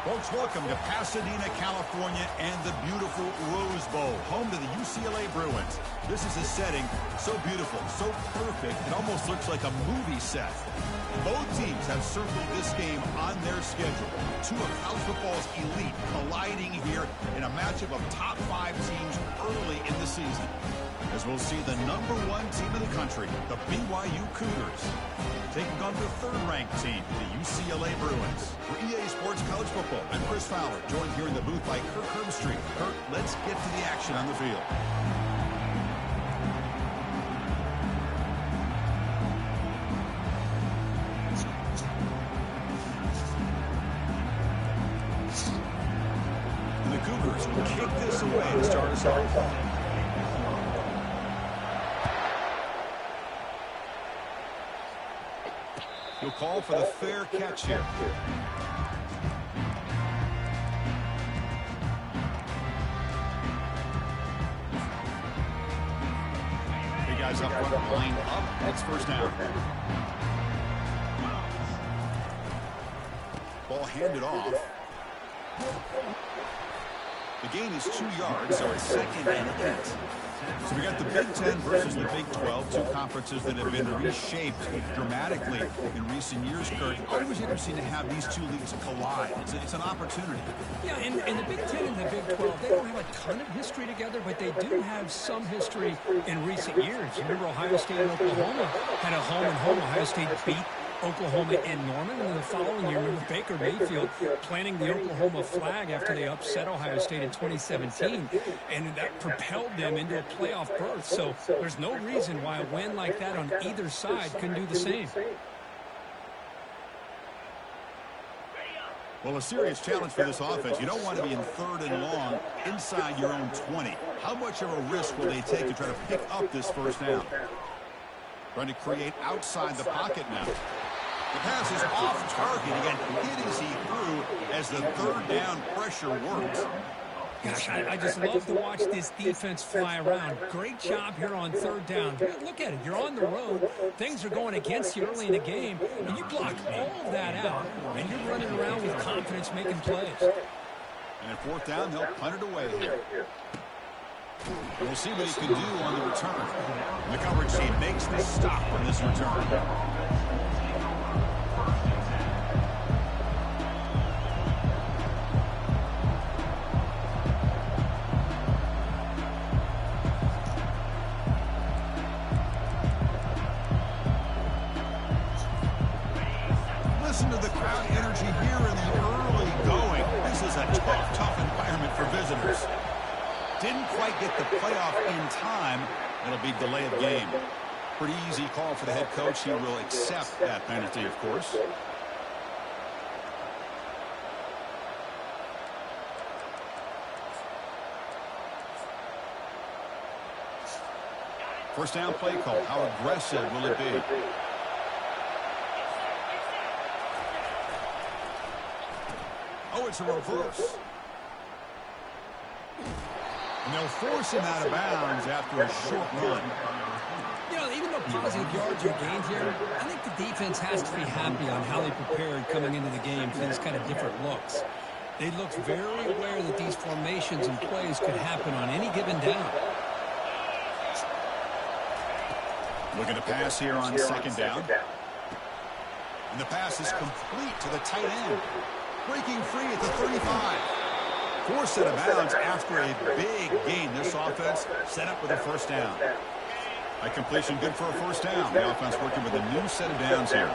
Folks, welcome to Pasadena, California, and the beautiful Rose Bowl, home to the UCLA Bruins. This is a setting so beautiful, so perfect, it almost looks like a movie set. Both teams have circled this game on their schedule. Two of college football's elite colliding here in a matchup of top 5 teams early in the season. As we'll see the #1 team in the country, the BYU Cougars, taking on the 3rd-ranked team, the UCLA Bruins. For EA Sports College Football, I'm Chris Fowler, joined here in the booth by Kirk Herbstreit. Kirk, let's get to the action on the field. And the Cougars will kick this away to start us off. He'll call for the fair catch here. Big guys up front, line up. It's first down. Ball handed off. The gain is 2 yards, so it's 2nd and 8. So we got the Big Ten versus the Big 12, two conferences that have been reshaped dramatically in recent years, Kurt. Always interesting to have these two leagues collide. It's an opportunity. Yeah, and the Big Ten and the Big 12, they don't have a ton of history together, but they do have some history in recent years. You remember Ohio State and Oklahoma had a home-and-home. Ohio State beat Oklahoma and Norman, and then the following year, remember Baker Mayfield planting the Oklahoma flag after they upset Ohio State in 2017, and that propelled them into a playoff berth. So there's no reason why a win like that on either side couldn't do the same. Well, a serious challenge for this offense. You don't want to be in 3rd and long inside your own 20. How much of a risk will they take to try to pick up this first down? Trying to create outside the pocket now. The pass is off target. Again, hit as he threw as the 3rd down pressure works. Gosh, I just love to watch this defense fly around. Great job here on 3rd down. Look at it. You're on the road. Things are going against you early in the game, and you block all of that out, and you're running around with confidence making plays. And at 4th down, they'll punt it away here. We'll see what he can do on the return. The coverage team makes the stop on this return. listen to the crowd energy here in the early going. This is a tough environment for visitors. Didn't quite get the playoff in time. It'll be delay of game. Pretty easy call for the head coach. He will accept that penalty, of course. First down play call. How aggressive will it be? Oh, it's a reverse. And they'll force him out of bounds after a short run. You know, even though positive yards are gained here, I think the defense has to be happy on how they prepared coming into the game for these kind of different looks. They looked very aware that these formations and plays could happen on any given down. Looking to pass here on second down. And the pass is complete to the tight end. Breaking free at the 35. Forced out of bounds after a big gain. This offense set up with a first down. A completion good for a first down. The offense working with a new set of downs here.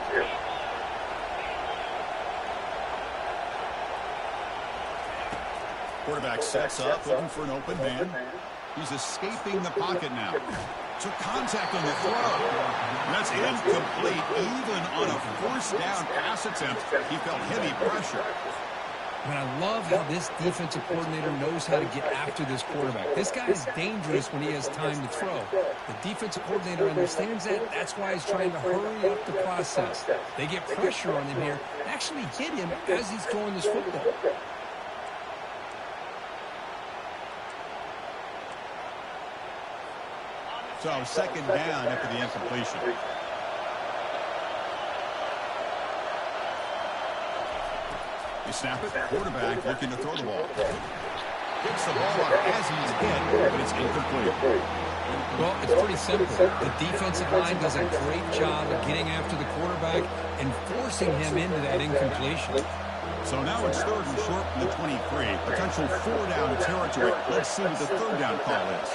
Quarterback sets up, looking for an open man. He's escaping the pocket now. Took contact on the throw. That's incomplete. Even on a first down pass attempt, he felt heavy pressure. But I love how this defensive coordinator knows how to get after this quarterback. This guy is dangerous when he has time to throw. The defensive coordinator understands that. That's why he's trying to hurry up the process. They get pressure on him here, actually hit him as he's throwing this football. So second down after the incompletion. You snap it. Quarterback looking to throw the ball. Picks the ball up as he's hit, but it's incomplete. Well, it's pretty simple. The defensive line does a great job of getting after the quarterback and forcing him into that incompletion. So now it's third and short from the 23. Potential four-down territory. Let's see what the third down call is.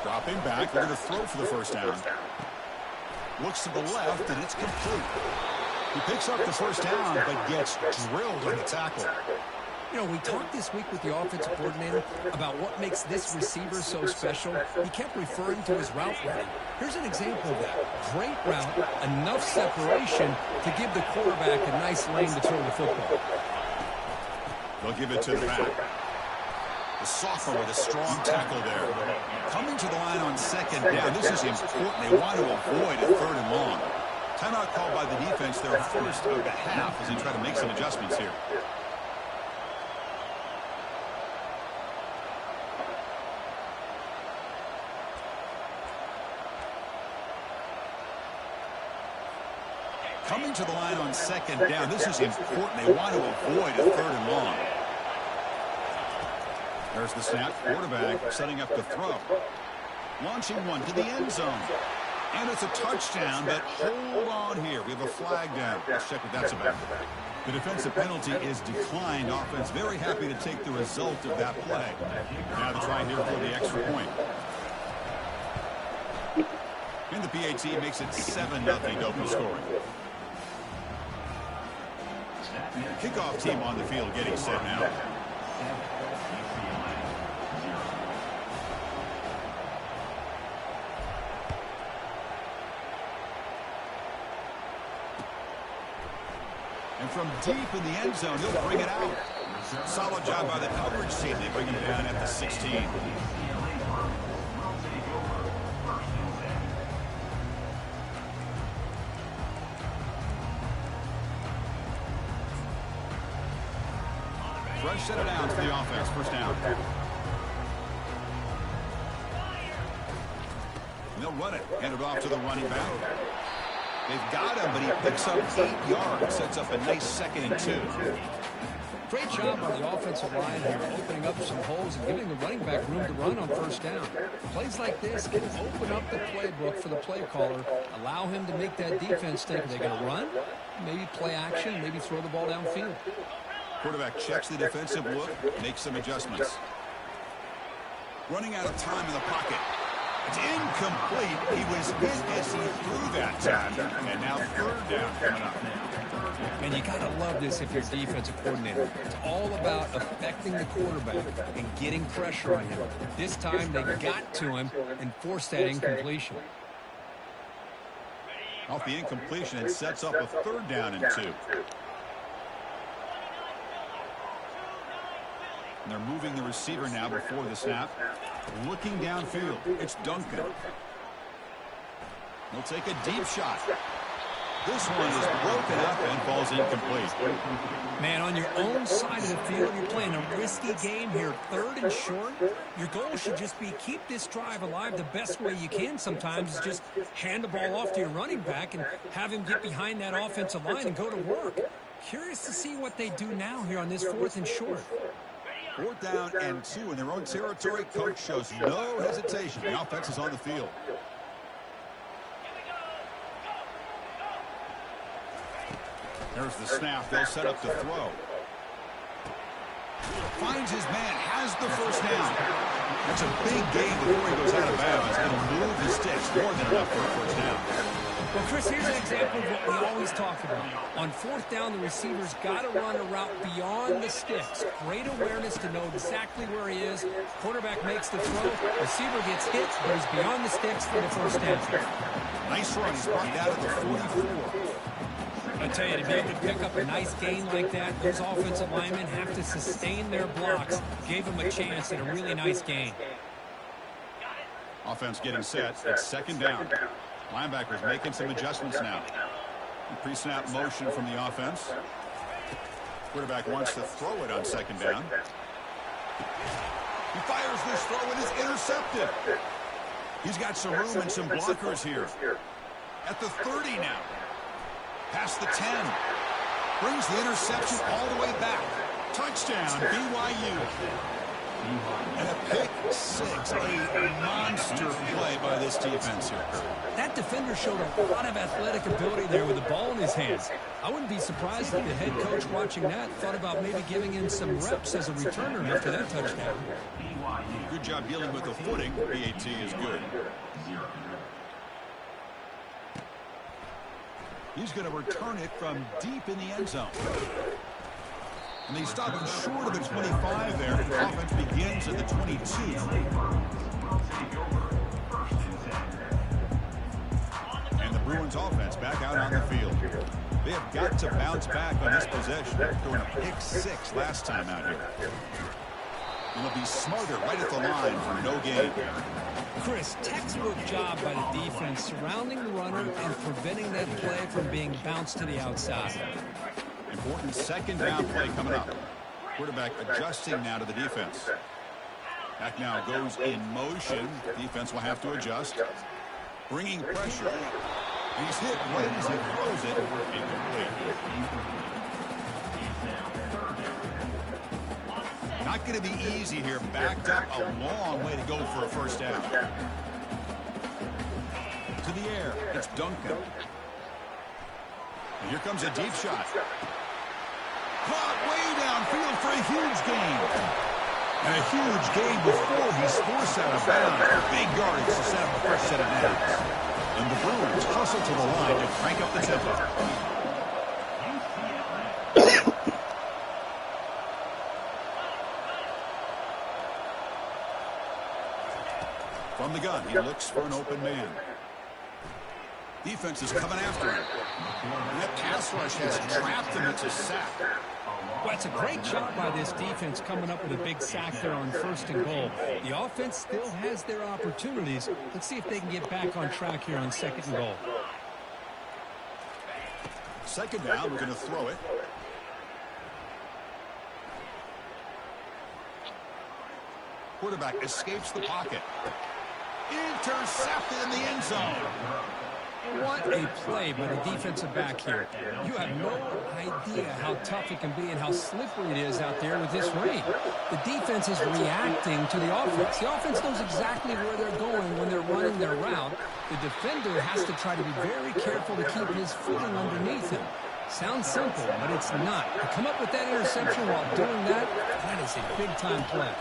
Dropping back, they're going to throw for the first down. Looks to the left, and it's complete. He picks up the first down, but gets drilled on the tackle. You know, we talked this week with the offensive coordinator about what makes this receiver so special. He kept referring to his route running. Here's an example of that. Great route, enough separation to give the quarterback a nice lane to throw the football. They'll give it to the back. The sophomore with a strong tackle there. Coming to the line on second down. This is important. They want to avoid a third and long. Timeout called by the defense, their first of the half, as they try to make some adjustments here. Coming to the line on second down. This is important. They want to avoid a third and long. There's the snap. Quarterback setting up the throw. Launching one to the end zone. And it's a touchdown, but hold on here. We have a flag down. Let's check what that's about. The defensive penalty is declined. Offense very happy to take the result of that play. Now to try here for the extra point. And the PAT makes it 7-0 open scoring. Kickoff team on the field getting set now. And from deep in the end zone, he'll bring it out. Solid job by the coverage team. They bring him down at the 16. Fresh set of downs for the offense. First down. And they'll run it. Hand it off to the running back. They've got him, but he picks up 8 yards. Sets up a nice 2nd and 2. Great job on the offensive line here, opening up some holes and giving the running back room to run on first down. Plays like this can open up the playbook for the play caller, allow him to make that defense think, are they going to run? Maybe play action, maybe throw the ball downfield. Quarterback checks the defensive look, makes some adjustments. Running out of time in the pocket. It's incomplete. He was hit as he threw that time. And now third down coming up. And you got to love this if you're a defensive coordinator. It's all about affecting the quarterback and getting pressure on him. This time they got to him and forced that incompletion. Off the incompletion, it sets up a third down and 2. And they're moving the receiver now before the snap. Looking downfield. It's Duncan. He'll take a deep shot. This one is broken up and falls incomplete. Man, on your own side of the field, you're playing a risky game here. Third and short. Your goal should just be keep this drive alive the best way you can sometimes. Is just hand the ball off to your running back and have him get behind that offensive line and go to work. Curious to see what they do now here on this 4th and short. 4th down and 2 in their own territory. Coach shows no hesitation. The offense is on the field. There's the snap. They'll set up to throw. Finds his man. Has the first down. That's a big gain before he goes out of bounds. It'll move the sticks more than enough for a first down. Well, Chris, here's an example of what we always talk about. On 4th down, the receiver's got to run a route beyond the sticks. Great awareness to know exactly where he is. Quarterback makes the throw. Receiver gets hit, but he's beyond the sticks for the first down. Nice run. He's brought down at the 44. I tell you, to be able to pick up a nice gain like that, those offensive linemen have to sustain their blocks. Gave them a chance at a really nice gain. Offense getting set. It's 2nd down. Linebackers making some adjustments now. Pre-snap motion from the offense. Quarterback wants to throw it on 2nd down. He fires this throw and it's intercepted. He's got some room and some blockers here. At the 30 now. Past the 10. Brings the interception all the way back. Touchdown, BYU. And a pick 6. A monster play by this defense here. That defender showed a lot of athletic ability there with the ball in his hands. I wouldn't be surprised if the head coach watching that thought about maybe giving him some reps as a returner after that touchdown. Good job dealing with the footing. BAT is good. He's going to return it from deep in the end zone. And they stop him short of the 25 there. The offense begins at the 22. And the Bruins offense back out on the field. They have got to bounce back on this possession. They're throwing a pick 6 last time out here. And they'll be smarter right at the line for no gain. Chris, textbook job by the defense surrounding the runner and preventing that play from being bounced to the outside. Important 2nd down play coming up. Quarterback adjusting now to the defense. Back now goes in motion. Defense will have to adjust. Bringing pressure. He's hit right as he throws it. Incomplete. Not going to be easy here. Backed up a long way to go for a first down. To the air. It's Duncan. And here comes a deep shot. Caught way downfield for a huge gain. And a huge gain before he's forced out of bounds. Big yardage to set up the first set of downs. And the Bruins hustle to the line to crank up the tempo. From the gun, he looks for an open man. Defense is coming after him. And that pass rush has trapped him. It's a sack. Well, it's a great job by this defense coming up with a big sack there on 1st and goal. The offense still has their opportunities. Let's see if they can get back on track here on 2nd and goal. 2nd down, we're going to throw it. Quarterback escapes the pocket. Intercepted in the end zone. What a play by the defensive back here. You have no idea how tough it can be and how slippery it is out there with this rain. The defense is reacting to the offense. The offense knows exactly where they're going when they're running their route. The defender has to try to be very careful to keep his footing underneath him. Sounds simple, but it's not. To come up with that interception while doing that, that is a big-time play.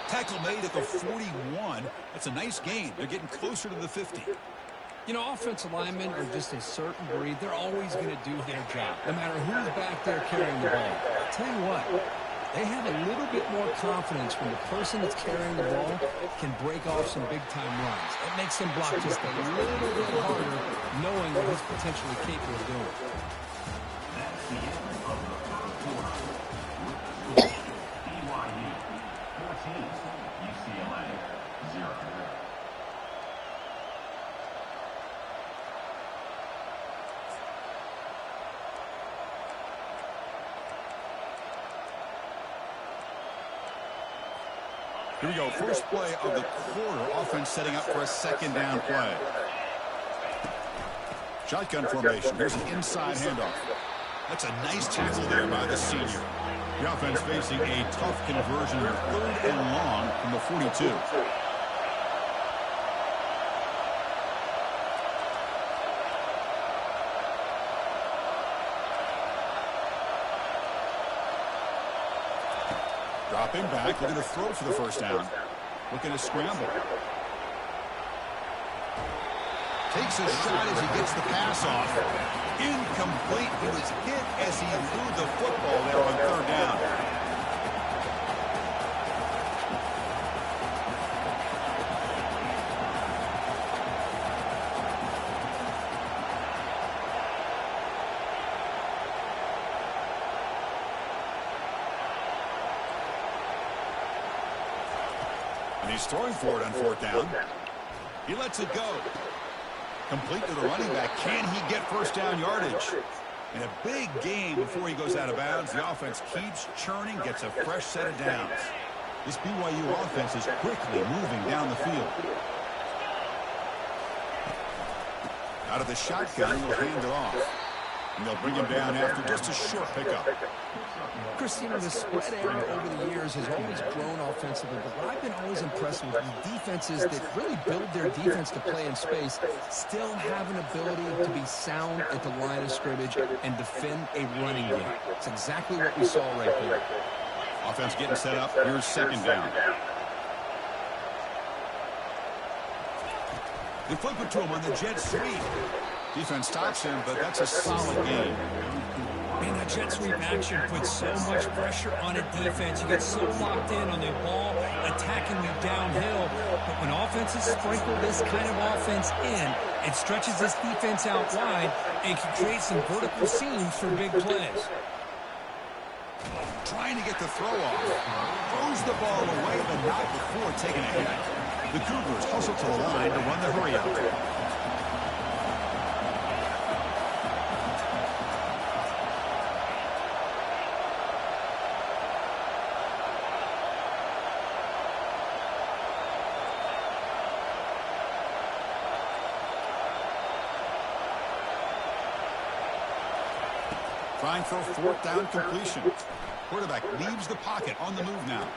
Tackle made at the 41. That's a nice gain. They're getting closer to the 50. You know, offensive linemen are just a certain breed. They're always going to do their job, no matter who's back there carrying the ball. I'll tell you what, they have a little bit more confidence when the person that's carrying the ball can break off some big-time runs. It makes them block just a little bit harder, knowing what he's potentially capable of doing. That's the end of the quarter. BYU 14, UCLA 0. Here we go. First play of the quarter. Offense setting up for a second down play. Shotgun formation. Here's an inside handoff. That's a nice tackle there by the senior. The offense facing a tough conversion here. 3rd and long from the 42. Dropping back, looking to throw for the first down. Looking to scramble. Takes a shot as he gets the pass off. Incomplete. He was hit as he threw the football there on 3rd down. And he's throwing for it on 4th down. He lets it go. Complete to the running back. Can he get first down yardage? And a big game before he goes out of bounds. The offense keeps churning, gets a fresh set of downs. This BYU offense is quickly moving down the field. Out of the shotgun, he'll hand it off. And they'll bring him down after just a short pickup. Chris, you know, the spread area over the years has always grown offensively, but what I've been always impressed with defenses that really build their defense to play in space still have an ability to be sound at the line of scrimmage and defend a running game. It's exactly what we saw right here. Offense getting set up. Here's 2nd down. They flip it to him on the jet sweep. Defense stops him, but that's a solid game. Man, that jet sweep action puts so much pressure on a defense. You get so locked in on the ball, attacking you downhill. But when offenses sprinkle this kind of offense in, it stretches this defense out wide and can create some vertical seams for big plays. Trying to get the throw off. Throws the ball away, but not before taking a hit. The Cougars hustle to the line to run the hurry out. Trying for a 4th down completion. Quarterback leaves the pocket on the move now.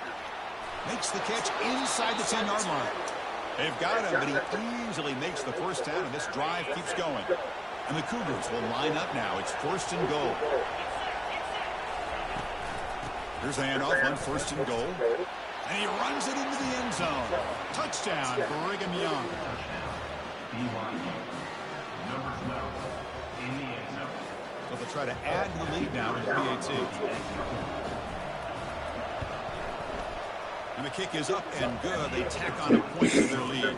Makes the catch inside the 10-yard line. They've got him, but he easily makes the first down, and this drive keeps going. And the Cougars will line up now. It's 1st and goal. Here's the handoff on 1st and goal. And he runs it into the end zone. Touchdown, Brigham Young. BYU, number 12, in the end zone. So they'll try to add to the lead now with BAT. And the kick is up and good. They tack on a point to their lead.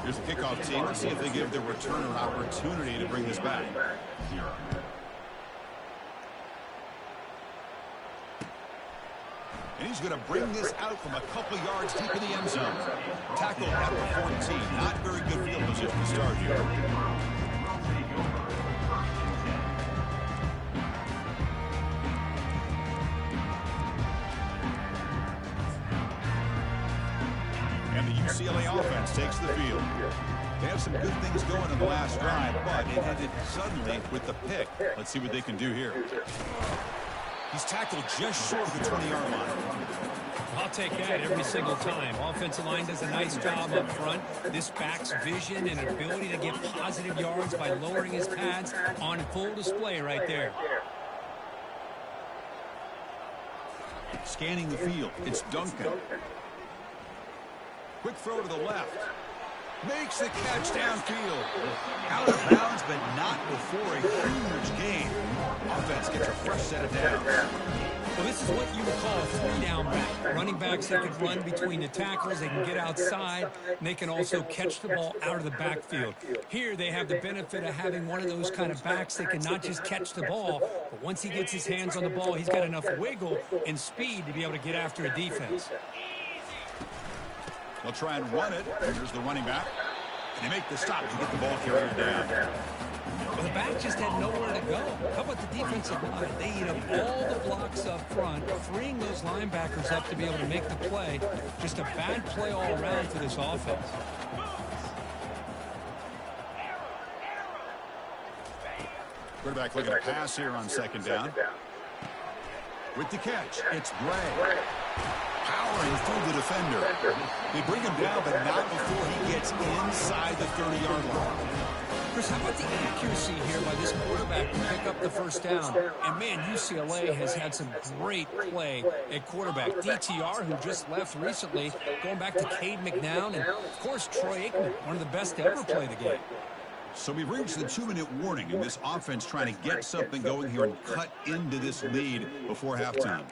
Here's the kickoff team. Let's see if they give their returner opportunity to bring this back. And he's going to bring this out from a couple yards deep in the end zone. Tackle at the 14. Not very good field position to start here. And the UCLA offense takes the field. They have some good things going in the last drive, but it ended suddenly with the pick. Let's see what they can do here. He's tackled just short of the 20-yard line. I'll take that every single time. Offensive line does a nice job up front. This back's vision and ability to get positive yards by lowering his pads on full display right there. Scanning the field, it's Duncan. Quick throw to the left. Makes the catch downfield. Out of bounds, but not before a huge gain. Offense gets a fresh set of downs. Well, this is what you would call a three-down back. Running backs that can run between the tackles, they can get outside, and they can also catch the ball out of the backfield. Here, they have the benefit of having one of those kind of backs that can not just catch the ball, but once he gets his hands on the ball, he's got enough wiggle and speed to be able to get after a defense. They'll try and run it. Here's the running back. And they make the stop to get the ball carrier down. Well, the back just had nowhere to go. How about the defensive line? They eat up all the blocks up front, freeing those linebackers up to be able to make the play. Just a bad play all around for this offense. Quarterback looking to pass here on second down. With the catch, it's Gray. Powering through the defender. They bring him down, but not before he gets inside the 30-yard line. Chris, how about the accuracy here by this quarterback to pick up the first down? And, man, UCLA has had some great play at quarterback. DTR, who just left recently, going back to Cade McNown, and, of course, Troy Aikman, one of the best to ever play the game. So we've reached the 2-minute warning, and this offense trying to get something going here and cut into this lead before halftime.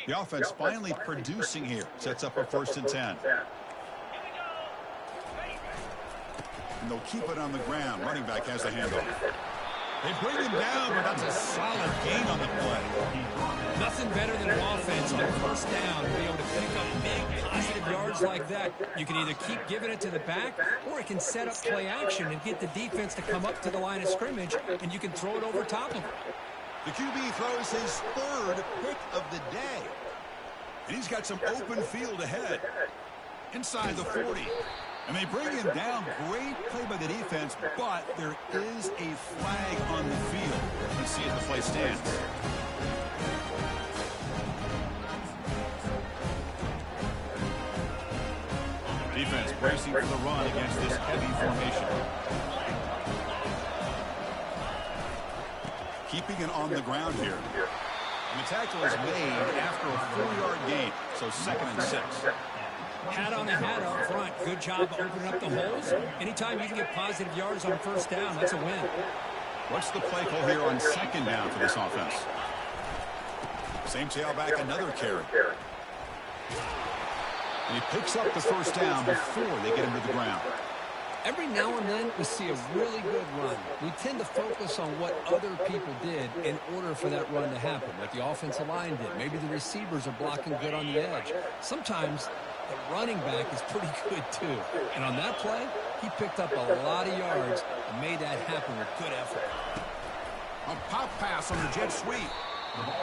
The offense finally producing here. Sets up a 1st and 10. And they'll keep it on the ground. Running back has the handoff. They bring him down, but that's a solid gain on the play. Nothing better than an offense on 1st down to be able to pick up big, positive yards like that. You can either keep giving it to the back, or it can set up play action and get the defense to come up to the line of scrimmage, and you can throw it over top of them. The QB throws his 3rd pick of the day. And he's got some open field ahead. Inside the 40. And they bring him down. Great play by the defense, but there is a flag on the field. Let's see if the play stands. Defense bracing for the run against this heavy formation. Keeping it on the ground here. And the tackle is made after a 4-yard gain, so 2nd and 6. Hat on the hat up front. Good job opening up the holes. Anytime you can get positive yards on 1st down, that's a win. What's the play call here on 2nd down for this offense? Same tailback, another carry. And he picks up the 1st down before they get him to the ground. Every now and then we see a really good run. We tend to focus on what other people did in order for that run to happen, like the offensive line did. Maybe the receivers are blocking good on the edge. Sometimes the running back is pretty good too. And on that play, he picked up a lot of yards and made that happen with good effort. A pop pass on the jet sweep.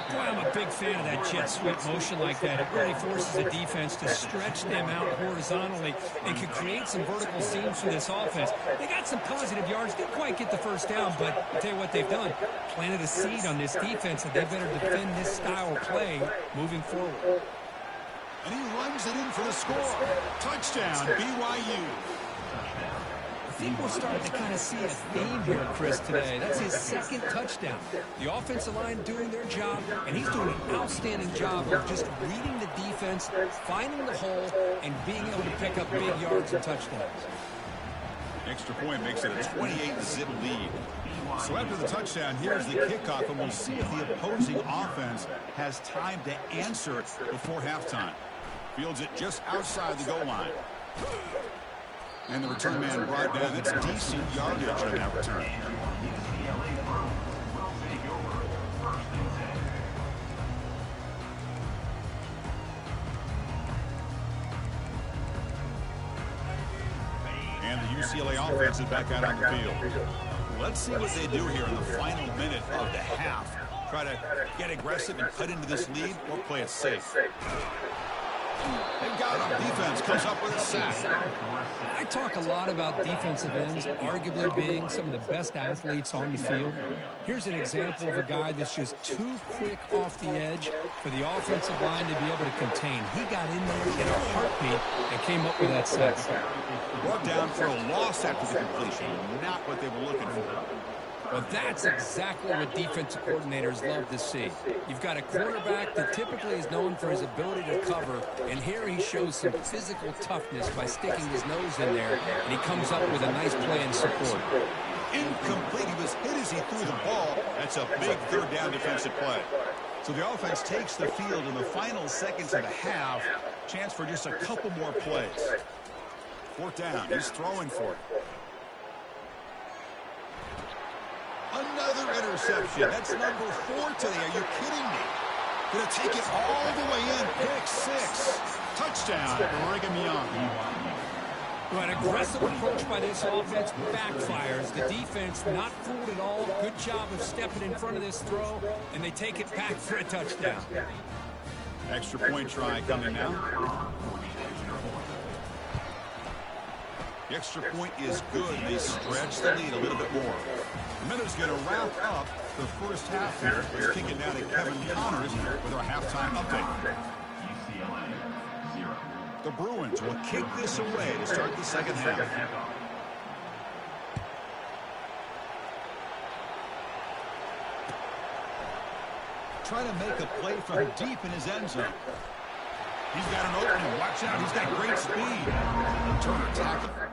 Boy, I'm a big fan of that jet sweep motion like that. It really forces the defense to stretch them out horizontally and can create some vertical seams for this offense. They got some positive yards. Didn't quite get the 1st down, but I'll tell you what they've done. Planted a seed on this defense, and they better defend this style of play moving forward. And he runs it in for the score. Touchdown, BYU. I think we're starting to kind of see a theme here, Chris, today. That's his 2nd touchdown. The offensive line doing their job, and he's doing an outstanding job of just reading the defense, finding the hole, and being able to pick up big yards and touchdowns. Extra point makes it a 28-zip lead. So after the touchdown, here's the kickoff, and we'll see if the opposing offense has time to answer before halftime. Fields it just outside the goal line. And the return man brought down. That's decent yardage on that return. And the UCLA offense is back out on the field. Let's see what they do here in the final minute of the half. Try to get aggressive and cut into this lead or play it safe. They've got him. Defense comes up with a sack. I talk a lot about defensive ends arguably being some of the best athletes on the field. Here's an example of a guy that's just too quick off the edge for the offensive line to be able to contain. He got in there in a heartbeat and came up with that sack. Brought down for a loss after the completion. Not what they were looking for. Well, that's exactly what defensive coordinators love to see. You've got a quarterback that typically is known for his ability to cover, and here he shows some physical toughness by sticking his nose in there, and he comes up with a nice play in support. Incomplete. He was hit as he threw the ball. That's a big third down defensive play. So the offense takes the field in the final seconds of the half. Chance for just a couple more plays. Fourth down. He's throwing for it. Another interception. That's number 4 today. Are you kidding me? Going to take it all the way in. Pick 6. Touchdown, Brigham Young. Well, an aggressive approach by this offense backfires. The defense not fooled at all. Good job of stepping in front of this throw, and they take it back for a touchdown. Extra point try coming now. The extra point is good. They stretch the lead a little bit more. The Minnows going to wrap up the first half here. Let's kick it down to Kevin Connors with our halftime update. The Bruins will kick this away to start the second half. Trying to make a play from deep in his end zone. He's got an opening. Watch out. He's got great speed. Turner tackle.